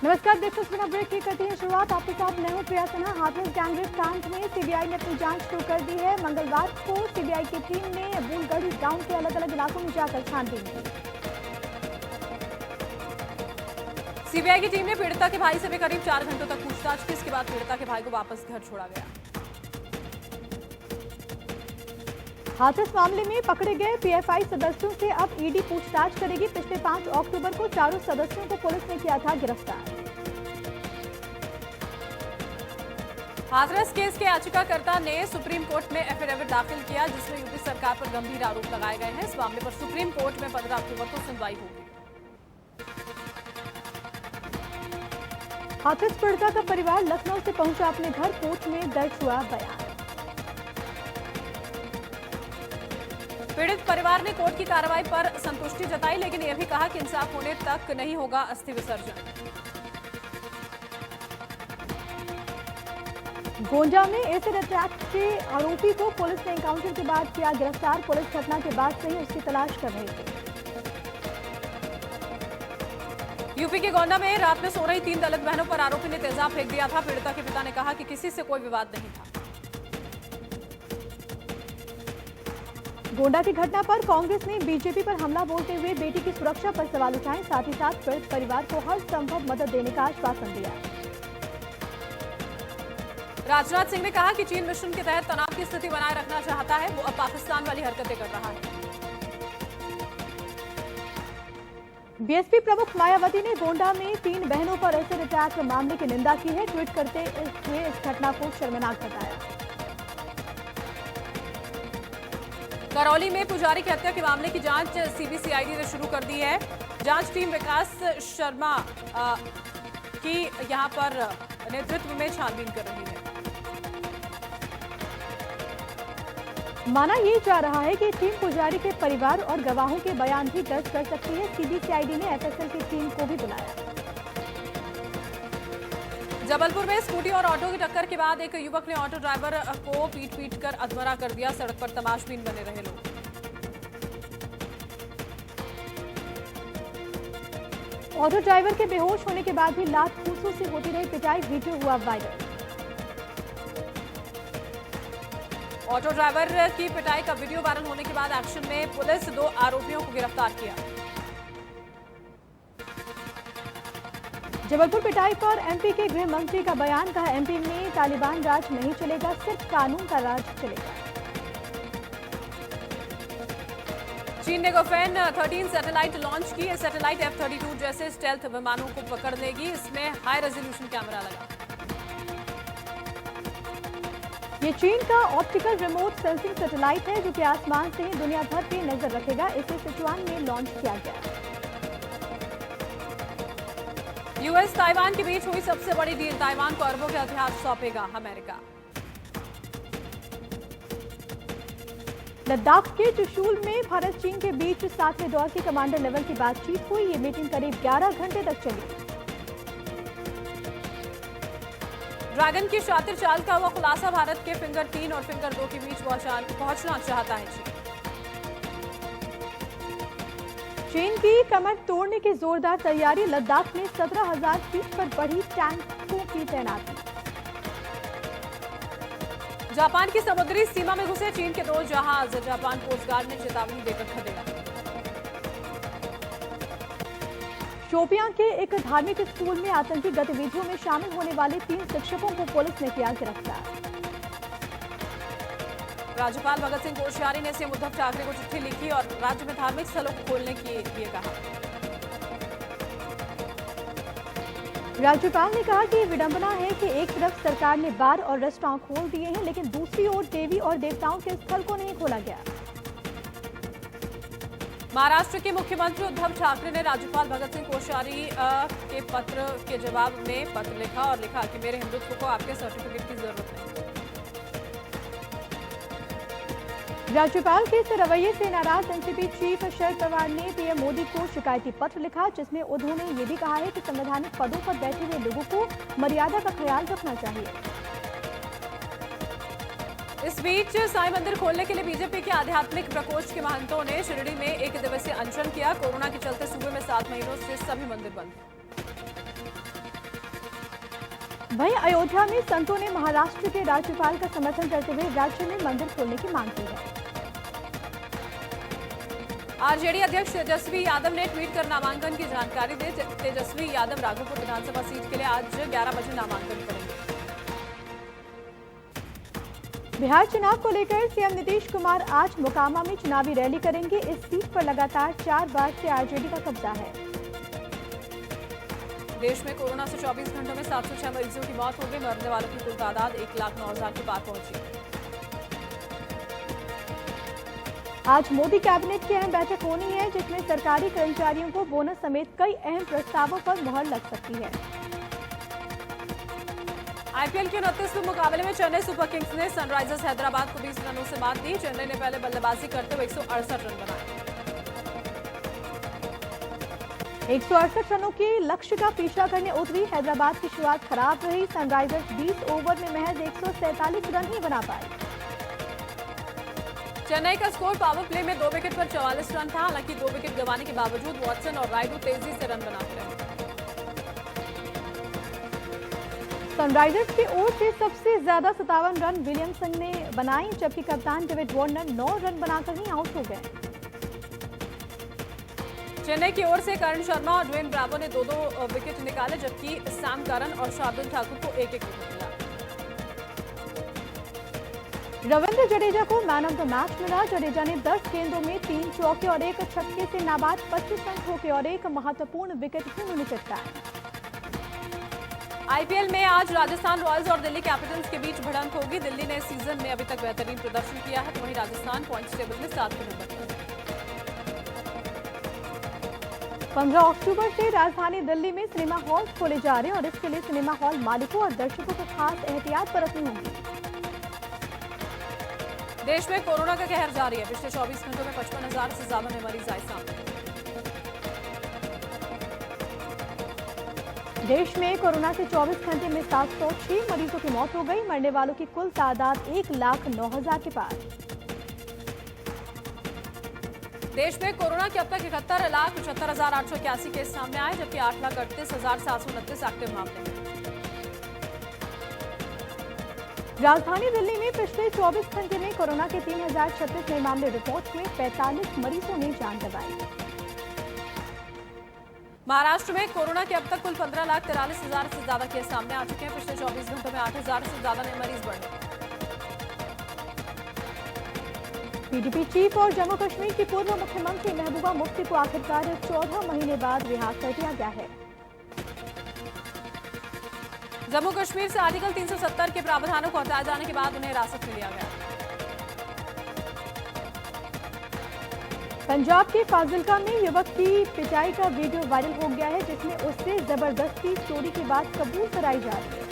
नमस्कार, देखो बिना ब्रेक की करते हैं शुरुआत। आपके साथ मैं हूं प्रिया सिन्हा। हाथरस गैंगरेप कांड में सीबीआई ने अपनी जांच शुरू कर दी है। मंगलवार को सीबीआई की टीम ने अबूलगढ़ गांव के अलग अलग इलाकों में जाकर छानबीन की। सीबीआई की टीम ने पीड़िता के भाई से भी करीब 4 घंटों तक पूछताछ की। इसके बाद पीड़िता के भाई को वापस घर छोड़ा गया। हाथरस मामले में पकड़े गए पीएफआई सदस्यों से अब ईडी पूछताछ करेगी। पिछले 5 अक्टूबर को चारों सदस्यों को पुलिस ने किया था गिरफ्तार। हाथरस केस के याचिकाकर्ता ने सुप्रीम कोर्ट में एफिडेविट दाखिल किया, जिसमें यूपी सरकार पर गंभीर आरोप लगाए गए हैं। इस मामले पर सुप्रीम कोर्ट में 15 अक्टूबर को सुनवाई होगी। हाथरस पीड़िता का परिवार लखनऊ से पहुंचा अपने घर। कोर्ट में दर्ज हुआ बयान। पीड़ित परिवार ने कोर्ट की कार्रवाई पर संतुष्टि जताई, लेकिन यह भी कहा कि इंसाफ होने तक नहीं होगा अस्थि विसर्जन। गोंजा में एसिड अटैक के आरोपी को पुलिस ने एनकाउंटर के बाद किया गिरफ्तार। पुलिस घटना के बाद से ही उसकी तलाश कर रही थी। यूपी के गोंडा में रात में सो रही 3 दलित बहनों पर आरोपी ने तेजाब फेंक दिया था। पीड़िता के पिता ने कहा कि किसी से कोई विवाद नहीं था। गोंडा की घटना पर कांग्रेस ने बीजेपी पर हमला बोलते हुए बेटी की सुरक्षा पर सवाल उठाए। साथ ही साथ पीड़ित परिवार को हर संभव मदद देने का आश्वासन दिया। राजनाथ सिंह ने कहा कि चीन मिशन के तहत तनाव की स्थिति बनाए रखना चाहता है। वो अब पाकिस्तान वाली हरकतें कर रहा है। बीएसपी प्रमुख मायावती ने गोंडा में 3 बहनों पर एसिड अटैक मामले की निंदा की है। ट्वीट करते हुए इस घटना को शर्मनाक बताया। करौली में पुजारी की हत्या के मामले की जांच सीबीसीआईडी ने शुरू कर दी है। जांच टीम विकास शर्मा की यहां पर नेतृत्व में छानबीन कर रही है। माना ये जा रहा है कि टीम पुजारी के परिवार और गवाहों के बयान भी दर्ज कर सकती है। सीबीसीआईडी ने एफएसएल की टीम को भी बुलाया। जबलपुर में स्कूटी और ऑटो की टक्कर के बाद एक युवक ने ऑटो ड्राइवर को पीट कर अधमरा कर दिया। सड़क पर तमाशबीन बने रहे लोग। ऑटो ड्राइवर के बेहोश होने के बाद भी लात फूसों से होती रही पिटाई। वीडियो हुआ वायरल। ऑटो ड्राइवर की पिटाई का वीडियो वायरल होने के बाद एक्शन में पुलिस 2 आरोपियों को गिरफ्तार किया। जबलपुर पिटाई पर एमपी के गृह मंत्री का बयान। कहा, एमपी में तालिबान राज नहीं चलेगा, सिर्फ कानून का राज चलेगा। चीन ने गोफेन 13 सैटेलाइट लॉन्च की। सैटेलाइट F-32 जैसे स्टेल्थ विमानों को पकड़ लेगी। इसमें हाई रेजोल्यूशन कैमरा लगा। ये चीन का ऑप्टिकल रिमोट सेंसिंग सैटेलाइट है, जो कि आसमान से ही दुनिया भर पे नजर रखेगा। इसे सिचुआन में लॉन्च किया गया। यूएस ताइवान के बीच हुई सबसे बड़ी डील। ताइवान को अरबों के हथियार सौंपेगा अमेरिका। लद्दाख के चुशूल में भारत चीन के बीच 7वें दौर की कमांडर लेवल की बातचीत हुई। ये मीटिंग करीब 11 घंटे तक चली। ड्रैगन की शातिर चाल का हुआ खुलासा। भारत के फिंगर 3 और फिंगर 2 के बीच पहुंचना चाहता है चीन। चीन की कमर तोड़ने की जोरदार तैयारी। लद्दाख में 17,000 फीट पर बढ़ी टैंकों की तैनाती। जापान की समुद्री सीमा में घुसे चीन के 2 जहाज। जापान कोस्ट गार्ड ने चेतावनी देकर खदेड़ा। शोपियां के एक धार्मिक स्कूल में आतंकी गतिविधियों में शामिल होने वाले 3 शिक्षकों को पुलिस ने किया गिरफ्तार। राज्यपाल भगत सिंह कोश्यारी ने सीएम उद्धव ठाकरे को चिट्ठी लिखी और राज्य में धार्मिक स्थलों को खोलने के लिए कहा। राज्यपाल ने कहा कि विडंबना है कि एक तरफ सरकार ने बार और रेस्टोरेंट खोल दिए हैं, लेकिन दूसरी ओर देवी और देवताओं के स्थल को नहीं खोला गया। महाराष्ट्र के मुख्यमंत्री उद्धव ठाकरे ने राज्यपाल भगत सिंह कोश्यारी के पत्र के जवाब में पत्र लिखा और लिखा कि मेरे हिंदुत्व को आपके सर्टिफिकेट की जरूरत नहीं। राज्यपाल के इस रवैये से नाराज एनसीपी चीफ शरद पवार ने पीएम मोदी को शिकायती पत्र लिखा, जिसमें उन्होंने ये भी कहा है कि संवैधानिक पदों पर बैठे हुए लोगों को मर्यादा का ख्याल रखना चाहिए। इस बीच साईं मंदिर खोलने के लिए बीजेपी के आध्यात्मिक प्रकोष्ठ के महंतों ने शिरडी में 1 दिवसीय अनशन किया। कोरोना के चलते सूबे में 7 महीनों से सभी मंदिर बंद। वहीं अयोध्या में संतों ने महाराष्ट्र के राज्यपाल का समर्थन करते हुए राज्य में मंदिर खोलने की मांग की है। आरजेडी अध्यक्ष तेजस्वी यादव ने ट्वीट कर नामांकन की जानकारी दी। तेजस्वी यादव राघोपुर विधानसभा सीट के लिए आज 11 बजे नामांकन करेंगे। बिहार चुनाव को लेकर सीएम नीतीश कुमार आज मोकामा में चुनावी रैली करेंगे। इस सीट पर लगातार 4 बार से आरजेडी का कब्जा है। देश में कोरोना से 24 घंटों में 706 मरीजों की मौत हो गई। मरने वालों की कुल तादाद 1,09,000 के पार पहुंची। आज मोदी कैबिनेट की अहम बैठक होनी है, जिसमें सरकारी कर्मचारियों को बोनस समेत कई अहम प्रस्तावों पर मुहर लग सकती है। आईपीएल के 29वें मुकाबले में चेन्नई सुपर किंग्स ने सनराइजर्स हैदराबाद को 20 रनों से मात दी। चेन्नई ने पहले बल्लेबाजी करते हुए 168 रन बनाए। 168 रनों के लक्ष्य का पीछा करने उतरी हैदराबाद की शुरुआत खराब रही। सनराइजर्स 20 ओवर में महज 147 रन ही बना पाई। चेन्नई का स्कोर पावर प्ले में 2 विकेट पर 44 रन था। हालांकि 2 विकेट गंवाने के बावजूद वॉटसन और रायडू तेजी से रन बनाते रहे। सनराइजर्स की ओर से सबसे ज्यादा 57 रन विलियमसन ने बनाई, जबकि कप्तान डेविड वार्नर 9 रन बनाकर ही आउट हो गए। चेन्नई की ओर से करण शर्मा और ड्वेन ब्रावो ने 2-2 विकेट निकाले, जबकि सैम करन और शार्दुल ठाकुर को 1-1 विकेट मिला। रविंद्र जडेजा को मैन ऑफ द मैच मिला। जडेजा ने 10 गेंदों में 3 चौके और 1 छक्के से नाबाद 25 रन ठोके और 1 महत्वपूर्ण विकेट भी उन्होंने चटकाए। आईपीएल में आज राजस्थान रॉयल्स और दिल्ली कैपिटल्स के बीच भिड़ंत होगी। दिल्ली ने इस सीजन में अभी तक बेहतरीन प्रदर्शन किया है, तो वहीं राजस्थान पॉइंट्स टेबल में 7वें नंबर पर है। 15 अक्टूबर से राजधानी दिल्ली में सिनेमा हॉल खोले जा रहे हैं और इसके लिए सिनेमा हॉल मालिकों और दर्शकों को खास एहतियात बरतनी होगी। देश में कोरोना का कहर जारी है। पिछले 24 घंटों में 55,000 से ज्यादा नए मरीज आए सामने। देश में कोरोना से 24 घंटे में 706 मरीजों की मौत हो गई। मरने वालों की कुल तादाद 1,09,000 के पार। देश में कोरोना के अब तक 71,75,881 केस सामने आए, जबकि 8,38,729 एक्टिव मामले हैं। राजधानी दिल्ली में पिछले 24 घंटे में कोरोना के 3,036 नए मामले रिपोर्ट हुए। 45 मरीजों ने जान गंवाई। महाराष्ट्र में कोरोना के अब तक कुल 15,43,000 से ज्यादा केस सामने आ चुके हैं। पिछले 24 घंटों में 8,000 से ज्यादा नए मरीज बढ़े। पीडीपी चीफ और जम्मू कश्मीर की पूर्व मुख्यमंत्री महबूबा मुफ्ती को आखिरकार 14 महीने बाद रिहा कर दिया गया है। जम्मू कश्मीर से आर्टिकल 370 के प्रावधानों को हटाए जाने के बाद उन्हें हिरासत में लिया गया। पंजाब के फाजिलका में युवक की पिटाई का वीडियो वायरल हो गया है, जिसमें उससे जबरदस्ती चोरी की बात कबूल कराई जा रही है।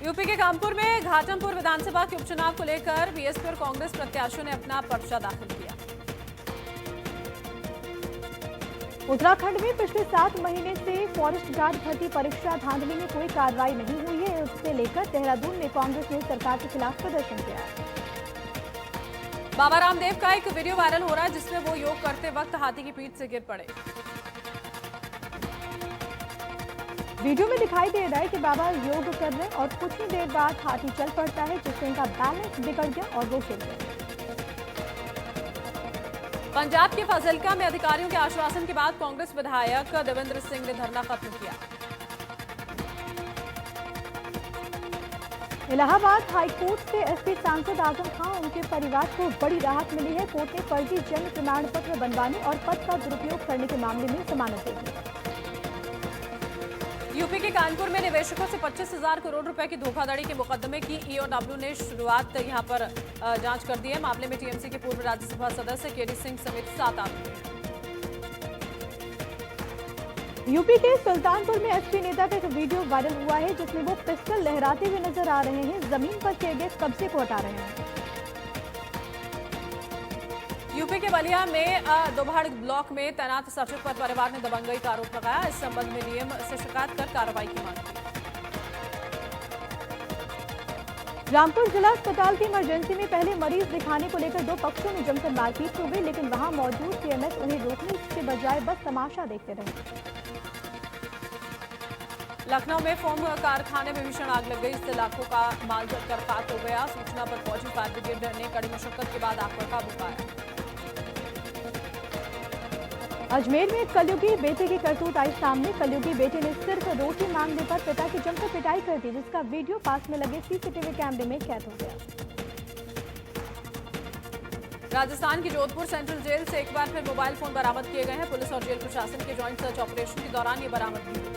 यूपी के कानपुर में घाटमपुर विधानसभा के उपचुनाव को लेकर बीएसपी और कांग्रेस प्रत्याशियों ने अपना पर्चा दाखिल किया। उत्तराखंड में पिछले 7 महीने से फॉरेस्ट गार्ड भर्ती परीक्षा धांधली में कोई कार्रवाई नहीं हुई है। उससे लेकर देहरादून में कांग्रेस ने सरकार के खिलाफ प्रदर्शन किया। बाबा रामदेव का एक वीडियो वायरल हो रहा है, जिसमें वो योग करते वक्त हाथी की पीठ से गिर पड़े। वीडियो में दिखाई दे रहा है कि बाबा योग कर रहे हैं और कुछ ही देर बाद हाथी चल पड़ता है, जिससे उनका बैलेंस बिगड़ गया और वो गिर गए। पंजाब के फाजिलका में अधिकारियों के आश्वासन के बाद कांग्रेस विधायक देवेंद्र सिंह ने धरना खत्म किया। इलाहाबाद हाईकोर्ट से एसपी सांसद आजम खान उनके परिवार को बड़ी राहत मिली है। कोर्ट ने फर्जी जन्म प्रमाण पत्र बनवाने और पद का दुरुपयोग करने के मामले में जमानत दे दी। यूपी के कानपुर में निवेशकों से 25,000 करोड़ रुपए की धोखाधड़ी के मुकदमे की ईओडब्ल्यू ने शुरुआत यहां पर जांच कर दी है। मामले में टीएमसी के पूर्व राज्यसभा सदस्य केडी सिंह समेत 7 आरोपी। यूपी के सुल्तानपुर में एसपी नेता का एक वीडियो वायरल हुआ है, जिसमें वो पिस्टल लहराते हुए नजर आ रहे हैं। जमीन पर किए गए कब्जे को हटा रहे हैं। यूपी के बलिया में दोभाड़ ब्लॉक में तैनात सचिव पर परिवार ने दबंगई का आरोप लगाया। इस संबंध में डीएम से शिकायत कर कार्रवाई की मांग की। रामपुर जिला अस्पताल की इमरजेंसी में पहले मरीज दिखाने को लेकर 2 पक्षों में जमकर मारपीट हो गई, लेकिन वहां मौजूद सीएमएस उन्हें रोकने के बजाय बस तमाशा देखते रहे। लखनऊ में फोम कारखाने में भीषण आग लग गई, इससे लाखों का माल जलकर खाक हो गया। सूचना पर पहुंची फायर ब्रिगेड ने कड़ी मशक्कत के बाद आग पर काबू पाया। अजमेर में कलयुगी बेटे की करतूत आई सामने। कलयुगी बेटे ने सिर्फ रोटी मांगने पर पिता की जमकर पिटाई कर दी, जिसका वीडियो पास में लगे सीसीटीवी कैमरे में कैद हो गया। राजस्थान की जोधपुर सेंट्रल जेल से एक बार फिर मोबाइल फोन बरामद किए गए हैं। पुलिस और जेल प्रशासन के जॉइंट सर्च ऑपरेशन के दौरान ये बरामदगी हुई।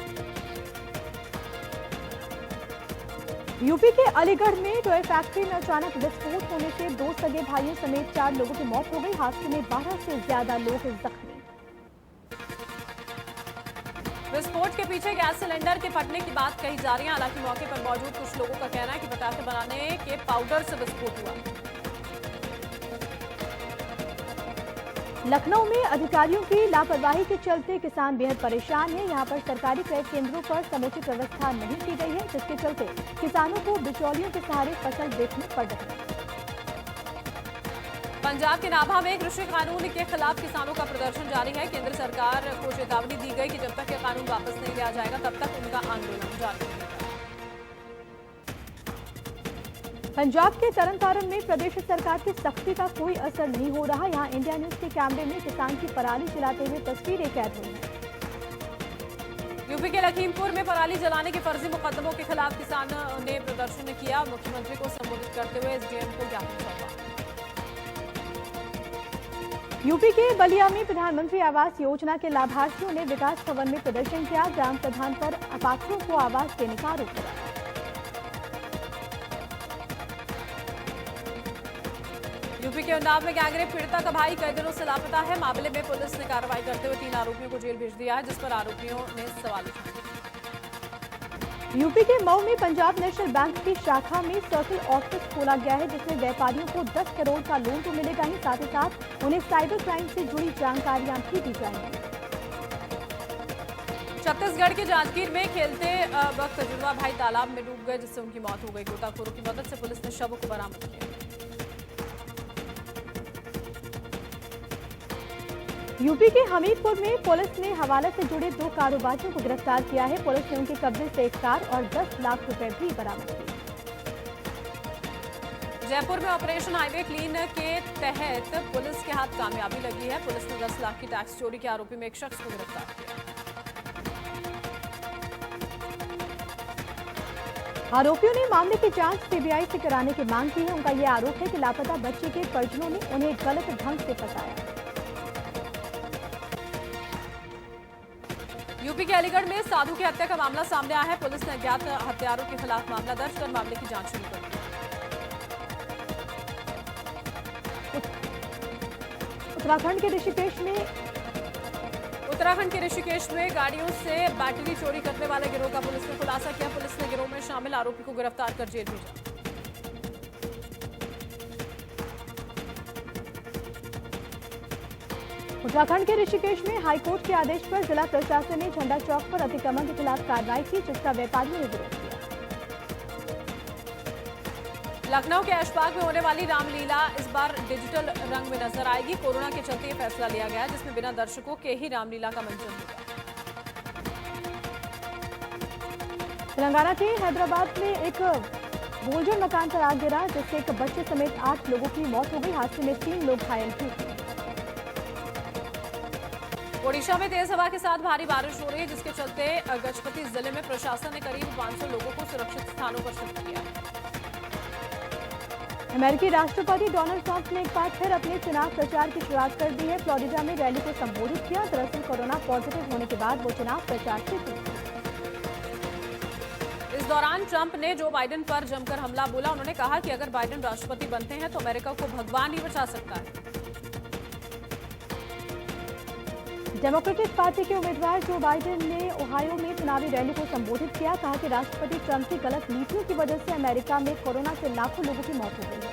यूपी के अलीगढ़ में टॉय फैक्ट्री में अचानक विस्फोट होने से 2 सगे भाइयों समेत 4 लोगों की मौत हो गई। हादसे में 12 से ज्यादा लोग जख्मी। विस्फोट के पीछे गैस सिलेंडर के फटने की बात कही जा रही है। हालांकि मौके पर मौजूद कुछ लोगों का कहना है कि पटाखे बनाने के पाउडर से विस्फोट हुआ। लखनऊ में अधिकारियों की लापरवाही के चलते किसान बेहद परेशान हैं। यहां पर सरकारी क्रय केंद्रों पर समुचित व्यवस्था नहीं की गई है, जिसके चलते किसानों को बिचौलियों के सहारे फसल बेचनी पड़ रही है। पंजाब के नाभा में कृषि कानून के खिलाफ किसानों का प्रदर्शन जारी है। केंद्र सरकार को चेतावनी दी गई कि जब तक यह कानून वापस नहीं लिया जाएगा तब तक उनका आंदोलन जारी रहेगा। पंजाब के तरनतारन में प्रदेश सरकार की सख्ती का कोई असर नहीं हो रहा। यहां इंडिया न्यूज के कैमरे में किसान की पराली जलाते हुए तस्वीरें कैद हुई हैं। यूपी के लखीमपुर में पराली जलाने के फर्जी मुकदमों के खिलाफ किसानों ने प्रदर्शन किया। मुख्यमंत्री को संबोधित करते हुए एसडीएम को ज्ञापन सौंपा। यूपी के बलिया में प्रधानमंत्री आवास योजना के लाभार्थियों ने विकास भवन में प्रदर्शन किया। ग्राम प्रधान पर अपात्रों को आवास देने का आरोप लगाया। यूपी के उन्नाव में गैंगरेप पीड़िता का भाई कई दिनों से लापता है। मामले में पुलिस ने कार्रवाई करते हुए 3 आरोपियों को जेल भेज दिया है, जिस पर आरोपियों ने सवाल उठाए। यूपी के मऊ में पंजाब नेशनल बैंक की शाखा में सर्किल ऑफिस खोला गया है, जिसमें व्यापारियों को 10 करोड़ का लोन तो मिलेगा ही, साथ ही साथ उन्हें साइबर क्राइम से जुड़ी जानकारियां भी दी जाएंगी। छत्तीसगढ़ के जांजगीर में खेलते वक्त जुड़वा भाई तालाब में डूब गए, जिससे उनकी मौत हो गई। गोताखोरों की मदद से पुलिस ने शवों को बरामद किया। यूपी के हमीरपुर में पुलिस ने हवाला से जुड़े 2 कारोबारियों को गिरफ्तार किया है। पुलिस ने उनके कब्जे से एक कार और 10 लाख रुपए भी बरामद किए। जयपुर में ऑपरेशन हाईवे क्लीन के तहत पुलिस के हाथ कामयाबी लगी है। पुलिस ने 10 लाख की टैक्स चोरी के आरोपी में एक शख्स को गिरफ्तार किया। आरोपियों ने मामले की जांच सीबीआई से कराने की मांग की है। उनका यह आरोप है कि लापता बच्चे के परिजनों ने उन्हें गलत ढंग से फंसाया। यूपी के अलीगढ़ में साधु की हत्या का मामला सामने आया है। पुलिस ने अज्ञात हत्यारों के खिलाफ मामला दर्ज कर मामले की जांच शुरू कर दी। उत्तराखंड के ऋषिकेश में गाड़ियों से बैटरी चोरी करने वाले गिरोह का पुलिस ने खुलासा किया। पुलिस ने गिरोह में शामिल आरोपी को गिरफ्तार कर जेल भेजा। उत्तराखंड के ऋषिकेश में हाईकोर्ट के आदेश पर जिला प्रशासन ने झंडा चौक पर अतिक्रमण के खिलाफ कार्रवाई की, जिसका व्यापारियों ने विरोध किया। लखनऊ के ऐशबाग में होने वाली रामलीला इस बार डिजिटल रंग में नजर आएगी। कोरोना के चलते ये फैसला लिया गया, जिसमें बिना दर्शकों के ही रामलीला का मंचन होगा। तेलंगाना के हैदराबाद में एक भोजन मकान पर आग गिरा, जिससे एक बच्चे समेत 8 लोगों की मौत हो गई। हादसे में 3 लोग घायल भी हुए। ओडिशा में तेज हवा के साथ भारी बारिश हो रही है, जिसके चलते गजपति जिले में प्रशासन ने करीब 500 लोगों को सुरक्षित स्थानों पर शिफ्ट किया है। अमेरिकी राष्ट्रपति डोनाल्ड ट्रंप ने एक बार फिर अपने चुनाव प्रचार की शुरुआत कर दी है। फ्लोरिडा में रैली को संबोधित किया। दरअसल कोरोना पॉजिटिव होने के बाद वो चुनाव प्रचार से दूर थे। इस दौरान ट्रंप ने जो बाइडेन पर जमकर हमला बोला। उन्होंने कहा कि अगर बाइडेन राष्ट्रपति बनते हैं तो अमेरिका को भगवान ही बचा सकता है। डेमोक्रेटिक पार्टी के उम्मीदवार जो बाइडेन ने ओहायो में चुनावी रैली को संबोधित किया। कहा कि राष्ट्रपति ट्रंप की गलत नीतियों की वजह से अमेरिका में कोरोना से लाखों लोगों की मौत हो गई है।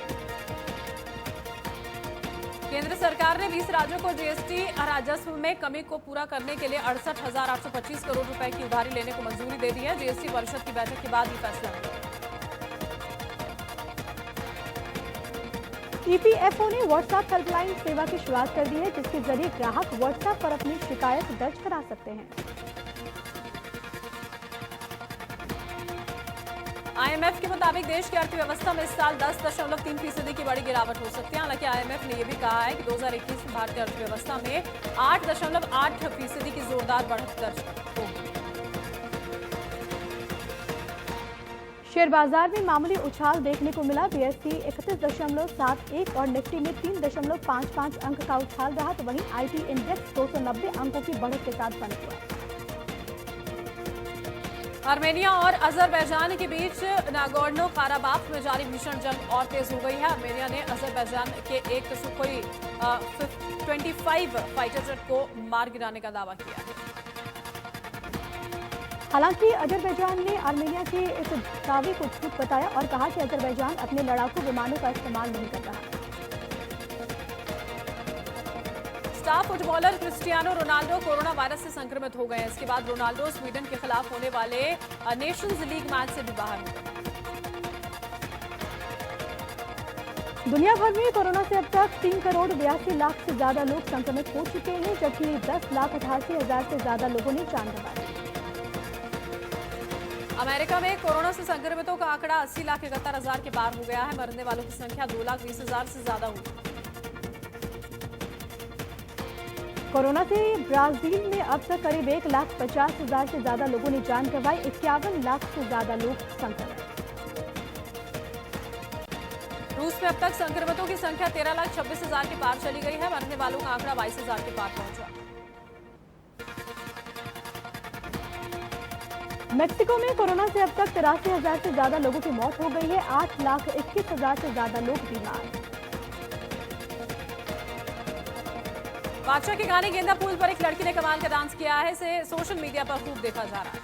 केंद्र सरकार ने 20 राज्यों को जीएसटी राजस्व में कमी को पूरा करने के लिए 68,825 करोड़ रुपए की उधारी लेने को मंजूरी दे दी है। जीएसटी परिषद की बैठक के बाद ये फैसला हुआ। ईपीएफओ ने व्हाट्सएप हेल्पलाइन सेवा की शुरुआत कर दी है, जिसके जरिए ग्राहक व्हाट्सएप पर अपनी शिकायत दर्ज करा सकते हैं। आईएमएफ के मुताबिक देश की अर्थव्यवस्था में इस साल 10.3% की बड़ी गिरावट हो सकती है। हालांकि आईएमएफ ने यह भी कहा है कि 2021 में भारतीय अर्थव्यवस्था में 8.8% की जोरदार बढ़त दर्ज होगी। शेयर बाजार में मामूली उछाल देखने को मिला। बीएसई 31.71 और निफ्टी में 3.55 अंक का उछाल रहा, तो वहीं आईटी इंडेक्स 290 अंकों की बढ़त के साथ बंद हुआ। आर्मेनिया और अजरबैजान के बीच नागोर्नो काराबाख में जारी भीषण जंग और तेज हो गई है। आर्मेनिया ने अजरबैजान के एक सुखोई 25 फाइटर जेट को मार गिराने का दावा किया है। हालांकि अजरबैजान ने आर्मेनिया के इस दावे को झूठ बताया और कहा कि अजरबैजान अपने लड़ाकू विमानों का इस्तेमाल नहीं कर रहा। Star footballer Cristiano Ronaldo corona virus से संक्रमित हो गए हैं। इसके बाद रोनाल्डो स्वीडन के खिलाफ होने वाले नेशंस लीग मैच से भी बाहर हो गए। दुनिया भर में कोरोना से अब तक 3,82,00,000 से ज्यादा लोग संक्रमित हो चुके हैं, जबकि 10,88,000 से ज्यादा लोगों ने जान गंवाई। अमेरिका में कोरोना से संक्रमितों का आंकड़ा 80,71,000 के पार हो गया है। मरने वालों की संख्या 2,20,000 से ज्यादा हुई। कोरोना से ब्राजील में अब तक करीब 1,50,000 से ज्यादा लोगों ने जान गंवाई। 51 लाख से ज्यादा लोग संक्रमित। रूस में अब तक संक्रमितों की संख्या 13,26,000 के पार चली गई है। मरने वालों का आंकड़ा 22,000 के पार पहुंचा। मेक्सिको में कोरोना से अब तक 83,000 से ज्यादा लोगों की मौत हो गई है। 8,21,000 से ज्यादा लोग बीमार। बादशाह के गाने गेंदा फूल पर एक लड़की ने कमाल का डांस किया है। इसे सोशल मीडिया पर खूब देखा जा रहा है।